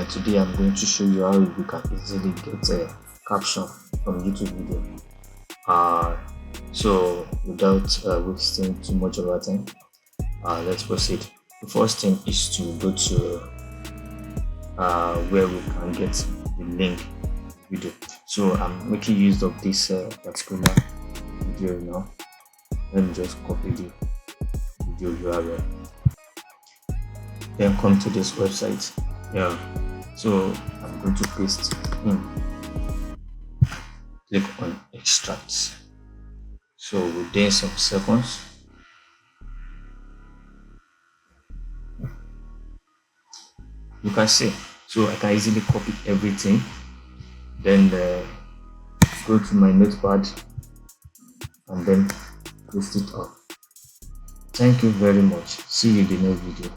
Today I'm going to show you how you can easily get a caption from YouTube video. So without wasting too much of our time, let's proceed. The first thing is to go to where we can get the link video. So I'm making use of this particular video now. Let me just copy the video URL, then come to this website. So I'm going to paste in, click on extracts. So within some seconds, you can see, so I can easily copy everything, then go to my notepad and then paste it up. Thank you very much. See you in the next video.